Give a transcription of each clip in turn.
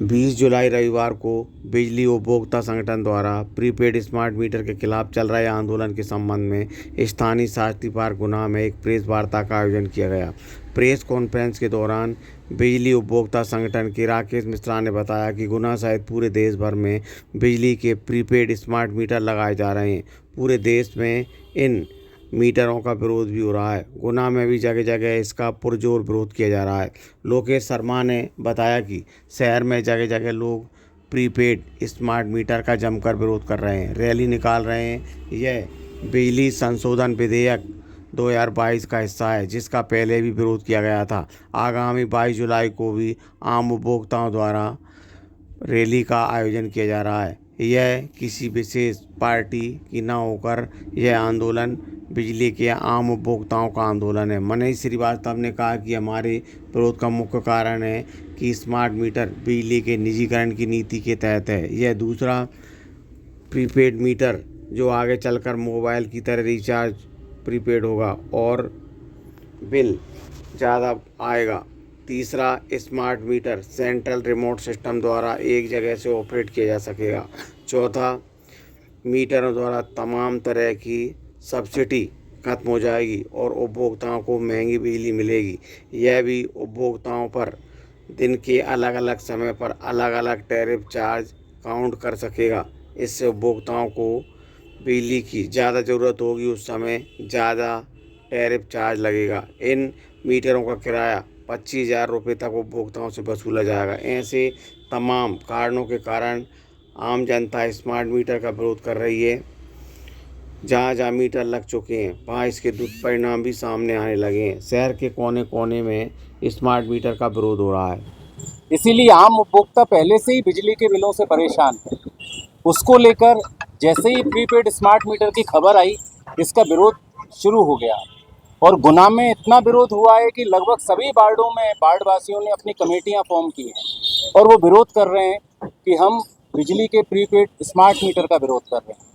20 जुलाई रविवार को बिजली उपभोक्ता संगठन द्वारा प्रीपेड स्मार्ट मीटर के खिलाफ चल रहे आंदोलन के संबंध में स्थानीय शास्त्री पार्क गुना में एक प्रेस वार्ता का आयोजन किया गया। प्रेस कॉन्फ्रेंस के दौरान बिजली उपभोक्ता संगठन के राकेश मिश्रा ने बताया कि गुना सहित पूरे देश भर में बिजली के प्रीपेड स्मार्ट मीटर लगाए जा रहे हैं। पूरे देश में इन मीटरों का विरोध भी हो रहा है। गुना में भी जगह जगह इसका पुरजोर विरोध किया जा रहा है। लोकेश शर्मा ने बताया कि शहर में जगह जगह लोग प्रीपेड स्मार्ट मीटर का जमकर विरोध कर रहे हैं, रैली निकाल रहे हैं। यह बिजली संशोधन विधेयक 2022 का हिस्सा है, जिसका पहले भी विरोध किया गया था। आगामी 22 जुलाई को भी आम उपभोक्ताओं द्वारा रैली का आयोजन किया जा रहा है। यह किसी विशेष पार्टी की न होकर यह आंदोलन बिजली के आम उपभोक्ताओं का आंदोलन है। मनीष श्रीवास्तव ने कहा कि हमारे विरोध का मुख्य कारण है कि स्मार्ट मीटर बिजली के निजीकरण की नीति के तहत है। यह दूसरा प्रीपेड मीटर जो आगे चलकर मोबाइल की तरह रिचार्ज प्रीपेड होगा और बिल ज़्यादा आएगा। तीसरा, smart meter central remote system द्वारा एक जगह से ऑपरेट किया जा सकेगा। चौथा, मीटरों द्वारा तमाम तरह की सब्सिडी खत्म हो जाएगी और उपभोक्ताओं को महंगी बिजली मिलेगी। यह भी उपभोक्ताओं पर दिन के अलग अलग समय पर अलग अलग टैरिफ चार्ज काउंट कर सकेगा। इससे उपभोक्ताओं को बिजली की ज़्यादा ज़रूरत होगी, उस समय ज़्यादा टैरिफ चार्ज लगेगा। इन मीटरों का किराया 25,000 रुपये तक उपभोक्ताओं से वसूला जाएगा। ऐसे तमाम कारणों के कारण आम जनता स्मार्ट मीटर का विरोध कर रही है। जहाँ जहाँ मीटर लग चुके हैं वहाँ इसके दुष्परिणाम भी सामने आने लगे हैं। शहर के कोने कोने में स्मार्ट मीटर का विरोध हो रहा है। इसीलिए आम उपभोक्ता पहले से ही बिजली के बिलों से परेशान है। उसको लेकर जैसे ही प्रीपेड स्मार्ट मीटर की खबर आई, इसका विरोध शुरू हो गया और गुना में इतना विरोध हुआ है कि लगभग सभी वार्डों में वार्डवासियों ने अपनी कमेटियां फॉर्म की हैं और वो विरोध कर रहे हैं कि हम बिजली के प्रीपेड स्मार्ट मीटर का विरोध कर रहे हैं।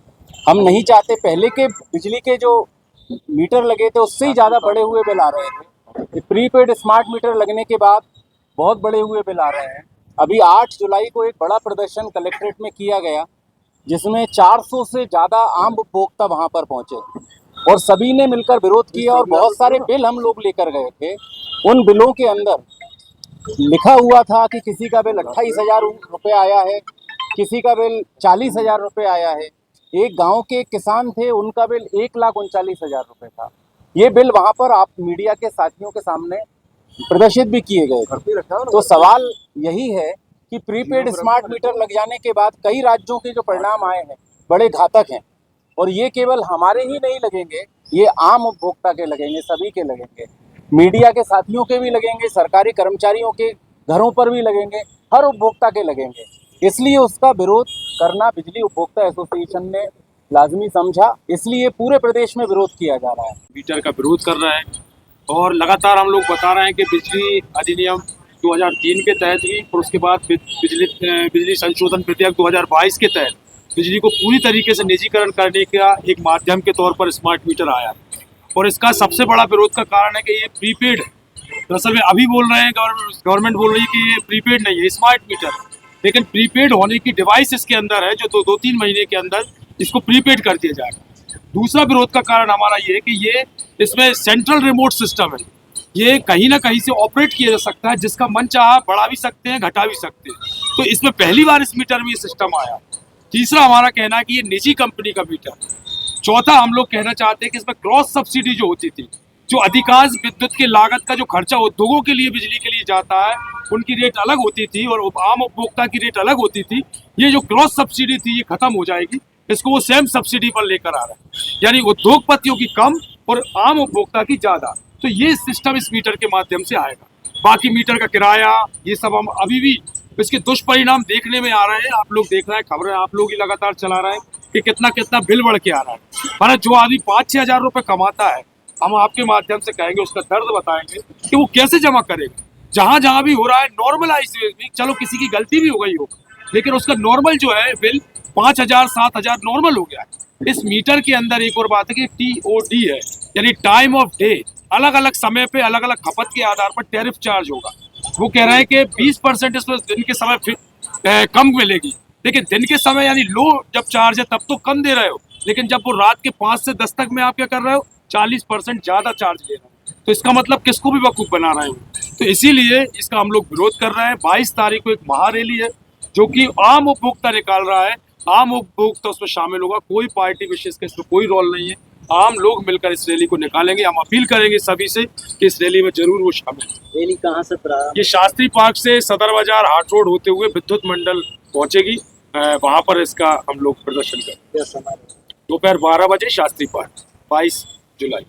हम नहीं चाहते, पहले के बिजली के जो मीटर लगे थे उससे ही ज़्यादा बढ़े हुए बिल आ रहे थे। प्रीपेड स्मार्ट मीटर लगने के बाद बहुत बड़े हुए बिल आ रहे हैं। अभी 8 जुलाई को एक बड़ा प्रदर्शन कलेक्ट्रेट में किया गया, जिसमें 400 से ज़्यादा आम उपभोक्ता वहाँ पर पहुँचे और सभी ने मिलकर विरोध किया और बहुत सारे बिल हम लोग लेकर गए थे। उन बिलों के अंदर लिखा हुआ था कि किसी का बिल 28,000 रुपये आया है, किसी का बिल 40,000 रुपये आया है। एक गांव के किसान थे, उनका बिल 1,39,000 रुपये था। ये बिल वहां पर आप मीडिया के साथियों के सामने प्रदर्शित भी किए गए थे। तो सवाल यही है कि प्रीपेड स्मार्ट मीटर लग जाने के बाद कई राज्यों के जो परिणाम आए हैं बड़े घातक हैं और ये केवल हमारे ही नहीं लगेंगे, ये आम उपभोक्ता के लगेंगे, सभी के लगेंगे, मीडिया के साथियों के भी लगेंगे, सरकारी कर्मचारियों के घरों पर भी लगेंगे, हर उपभोक्ता के लगेंगे। इसलिए उसका विरोध करना बिजली उपभोक्ता एसोसिएशन ने लाजमी समझा, इसलिए पूरे प्रदेश में विरोध किया जा रहा है। मीटर का विरोध कर रहा है और लगातार हम लोग बता रहे हैं कि बिजली अधिनियम 2003 के तहत भी और उसके बाद बिजली संशोधन विधेयक 2022 के तहत बिजली को पूरी तरीके से निजीकरण करने का एक माध्यम के तौर पर स्मार्ट मीटर आया है। और इसका सबसे बड़ा विरोध का कारण है कि ये प्रीपेड, दरअसल में अभी बोल रहे हैं गवर्नमेंट बोल रही है कि ये प्रीपेड नहीं है, स्मार्ट मीटर, लेकिन प्रीपेड होने की डिवाइस इसके अंदर है जो 2-3 महीने के अंदर इसको प्रीपेड कर दिया जाएगा। दूसरा विरोध का कारण हमारा ये है कि ये इसमें सेंट्रल रिमोट सिस्टम है, ये कहीं ना कहीं से ऑपरेट किया जा सकता है, जिसका मन चाहा बढ़ा भी सकते हैं, घटा भी सकते हैं। तो इसमें पहली बार इस मीटर में ये सिस्टम आया। तीसरा हमारा कहना है कि ये निजी कंपनी का मीटर। चौथा, हम लोग कहना चाहते हैं कि इसमें क्रॉस सब्सिडी जो होती थी, जो अधिकांश विद्युत की लागत का जो खर्चा उद्योगों के लिए बिजली के लिए जाता है, उनकी रेट अलग होती थी और आम उपभोक्ता की रेट अलग होती थी। ये जो क्रॉस सब्सिडी थी ये खत्म हो जाएगी, इसको वो सेम सब्सिडी पर लेकर आ रहा है, यानी उद्योगपतियों की कम और आम उपभोक्ता की ज़्यादा। तो ये सिस्टम इस मीटर के माध्यम से आएगा। बाकी मीटर का किराया ये सब हम अभी भी इसके दुष्परिणाम देखने में आ रहे हैं। आप लोग देख रहे हैं, खबरें आप लोग ही लगातार चला रहे हैं कि कितना कितना बिल बढ़ के आ रहा है। पर जो आदमी 5-6 हज़ार रुपये कमाता है, हम आपके माध्यम से कहेंगे, उसका दर्द बताएंगे कि वो कैसे जमा करेगा। जहाँ जहाँ भी हो रहा है नॉर्मलाइज, चलो किसी की गलती भी हो गई हो, लेकिन उसका नॉर्मल जो है बिल 5,000 7,000 नॉर्मल हो गया है। इस मीटर के अंदर एक और बात है कि TOD है, यानी टाइम ऑफ डे, अलग अलग समय पे अलग अलग खपत के आधार पर टैरिफ चार्ज होगा। वो कह रहे हैं कि 20% इसमें दिन के समय कम मिलेगी। लेकिन दिन के समय यानी लो जब चार्ज है तब तो कम दे रहे हो, लेकिन जब वो रात के 5 से 10 तक में आप क्या कर रहे हो, 40% ज्यादा चार्ज ले रहे हो। तो इसका मतलब किसको भी बेवकूफ बना रहे हो। तो इसीलिए इसका हम लोग विरोध कर रहे हैं। 22 तारीख को एक महारैली है जो कि आम उपभोक्ता निकाल रहा है, आम उपभोक्ता उसमें शामिल होगा, कोई पार्टी विशेष का इसमें कोई रोल नहीं है। आम लोग मिलकर इस रैली को निकालेंगे। हम अपील करेंगे सभी से कि इस रैली में जरूर वो शामिल हो। रैली कहाँ से प्रारंभ? ये शास्त्री पार्क से सदर बाजार हाट रोड होते हुए विद्युत मंडल पहुंचेगी। वहां पर इसका हम लोग प्रदर्शन करेंगे। क्या समय? दोपहर 12 बजे शास्त्री पार्क, 22 जुलाई।